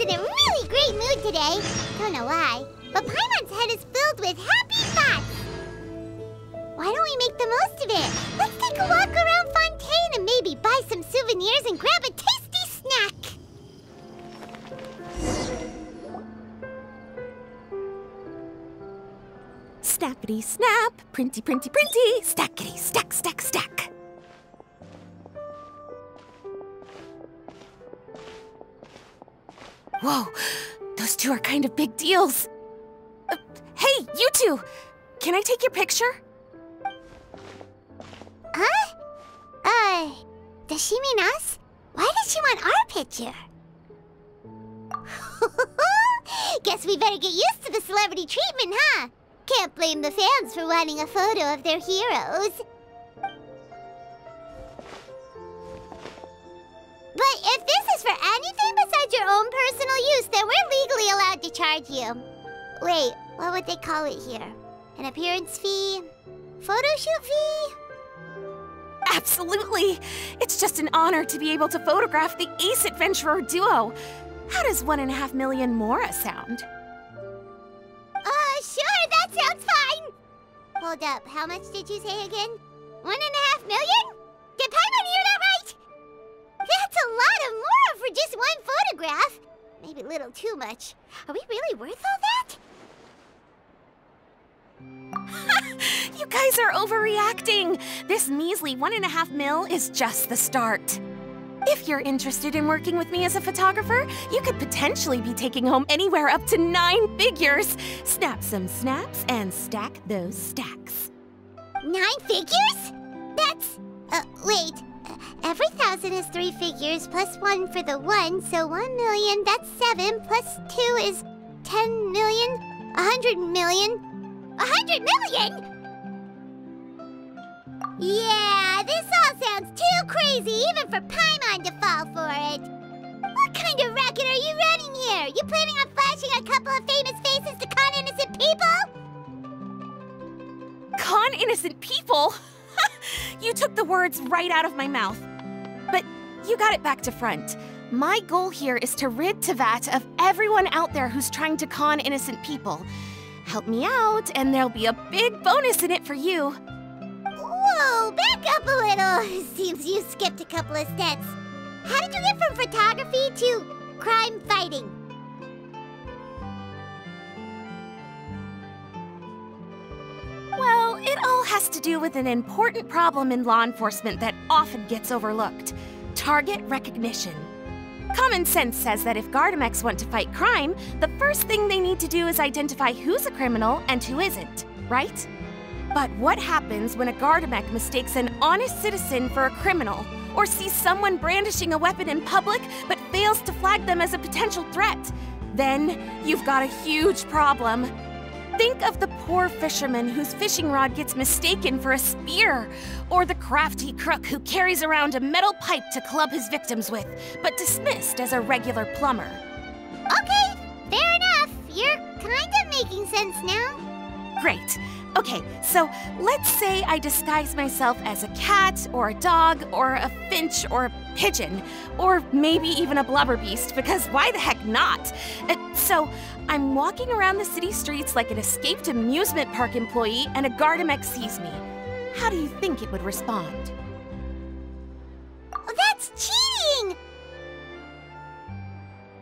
in a really great mood today. Don't know why, but Paimon's head is filled with happy thoughts. Why don't we make the most of it? Let's take a walk around Fontaine and maybe buy some souvenirs and grab a tasty snack. Snappity snap, printy printy printy, stackity stack stack stack. Whoa, those two are kind of big deals. Hey, you two! Can I take your picture? Huh? Does she mean us? Why does she want our picture? Guess we better get used to the celebrity treatment, huh? Can't blame the fans for wanting a photo of their heroes. But if this is for anything besides your own personal use, then we're legally allowed to charge you. Wait, what would they call it here? An appearance fee? Photo shoot fee? Absolutely! It's just an honor to be able to photograph the Ace Adventurer duo. How does 1.5 million Mora sound? Sure, that sounds fine! Hold up, how much did you say again? 1.5 million? Did Paimon hear that right? That's a lot of Mora for just one photograph. Maybe a little too much. Are we really worth all that? You guys are overreacting! This measly 1.5 mil is just the start. If you're interested in working with me as a photographer, you could potentially be taking home anywhere up to 9 figures. Snap some snaps and stack those stacks. 9 figures? That's... wait. Every 1,000 is 3 figures, plus 1 for the 1, so 1 million, that's 7, plus 2 is 10 million, 100 million. 100 million?! Yeah, this all sounds too crazy even for Paimon to fall for it. What kind of racket are you running here? You planning on flashing a couple of famous faces to con innocent people? Con innocent people? You took the words right out of my mouth. But you got it back to front. My goal here is to rid Tevat of everyone out there who's trying to con innocent people. Help me out, and there'll be a big bonus in it for you. Whoa, back up a little. Seems you skipped a couple of steps. How did you get from photography to crime fighting? Well, it all has to do with an important problem in law enforcement that often gets overlooked. Target recognition. Common sense says that if Gardamex want to fight crime, the first thing they need to do is identify who's a criminal and who isn't, right? But what happens when a Gardamex mistakes an honest citizen for a criminal, or sees someone brandishing a weapon in public but fails to flag them as a potential threat? Then you've got a huge problem. Think of the poor fisherman whose fishing rod gets mistaken for a spear, or the crafty crook who carries around a metal pipe to club his victims with, but dismissed as a regular plumber. Okay, fair enough. You're kind of making sense now. Great. Okay, so let's say I disguise myself as a cat, or a dog, or a finch, or a pigeon, or maybe even a blubber beast, because why the heck not? So I'm walking around the city streets like an escaped amusement park employee, and a Gardamex sees me. How do you think it would respond? Oh, that's cheating!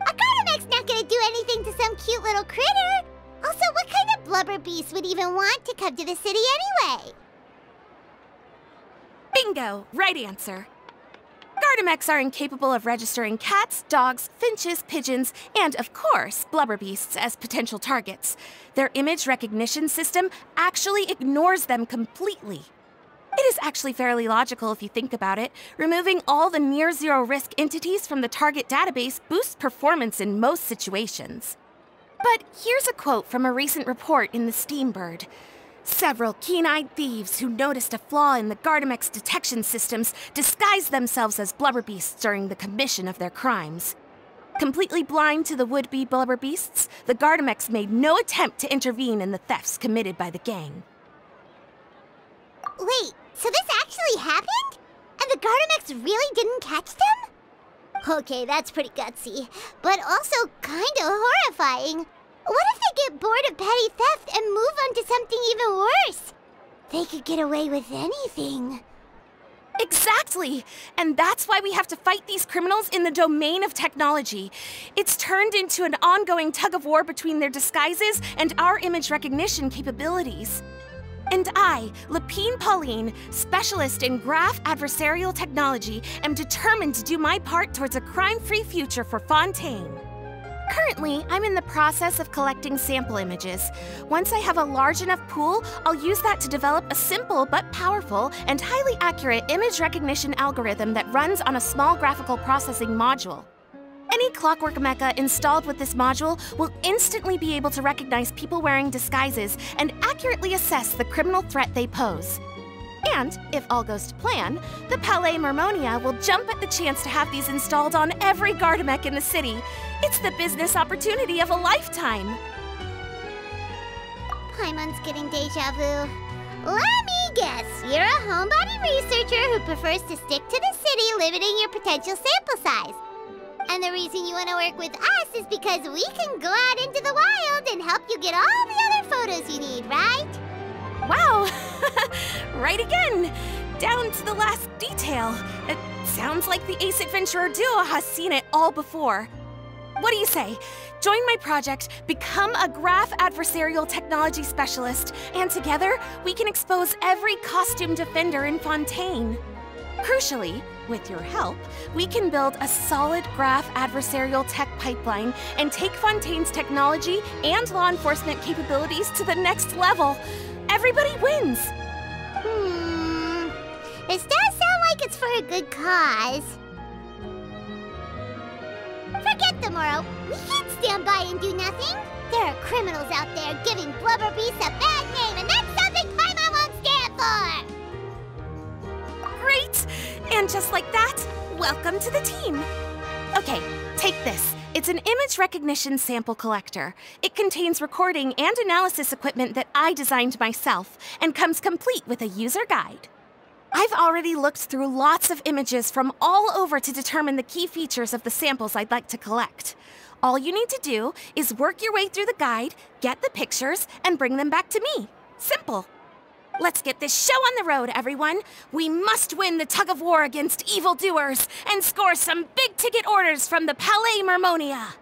A Gardamex not gonna do anything to some cute little critter. Also, what kind of blubber beast would even want to come to the city anyway? Bingo! Right answer. Gardamex are incapable of registering cats, dogs, finches, pigeons, and, of course, blubber beasts as potential targets. Their image recognition system actually ignores them completely. It is actually fairly logical if you think about it. Removing all the near-zero-risk entities from the target database boosts performance in most situations. But here's a quote from a recent report in the Steambird. Several keen-eyed thieves who noticed a flaw in the Gardamex detection systems disguised themselves as blubber beasts during the commission of their crimes. Completely blind to the would-be blubber beasts, the Gardamex made no attempt to intervene in the thefts committed by the gang. Wait, so this actually happened? And the Gardamex really didn't catch them? Okay, that's pretty gutsy, but also kinda horrifying. What if they get bored of petty theft and move on to something even worse? They could get away with anything. Exactly! And that's why we have to fight these criminals in the domain of technology. It's turned into an ongoing tug-of-war between their disguises and our image recognition capabilities. And I, Lapine Pauline, specialist in graph adversarial technology, am determined to do my part towards a crime-free future for Fontaine. Currently, I'm in the process of collecting sample images. Once I have a large enough pool, I'll use that to develop a simple but powerful and highly accurate image recognition algorithm that runs on a small graphical processing module. Any clockwork mecha installed with this module will instantly be able to recognize people wearing disguises and accurately assess the criminal threat they pose. And, if all goes to plan, the Palais Mermonia will jump at the chance to have these installed on every Gardamek in the city. It's the business opportunity of a lifetime. Paimon's getting deja vu. Let me guess, you're a homebody researcher who prefers to stick to the city, limiting your potential sample size. And the reason you want to work with us is because we can go out into the wild and help you get all the other photos you need, right? Wow! Right again! Down to the last detail. It sounds like the Ace Adventurer duo has seen it all before. What do you say? Join my project, become a graph adversarial technology specialist, and together we can expose every costume defender in Fontaine. Crucially, with your help, we can build a solid graph adversarial tech pipeline and take Fontaine's technology and law enforcement capabilities to the next level. Everybody wins! This does sound like it's for a good cause. Forget the Moro. We can't stand by and do nothing. There are criminals out there giving Blubber Beast a bad name, and that's something Paimon won't stand for! Great! And just like that, welcome to the team. Okay, take this. It's an image recognition sample collector. It contains recording and analysis equipment that I designed myself, and comes complete with a user guide. I've already looked through lots of images from all over to determine the key features of the samples I'd like to collect. All you need to do is work your way through the guide, get the pictures, and bring them back to me. Simple. Let's get this show on the road, everyone. We must win the tug-of-war against evildoers and score some big-ticket orders from the Palais Mermonia.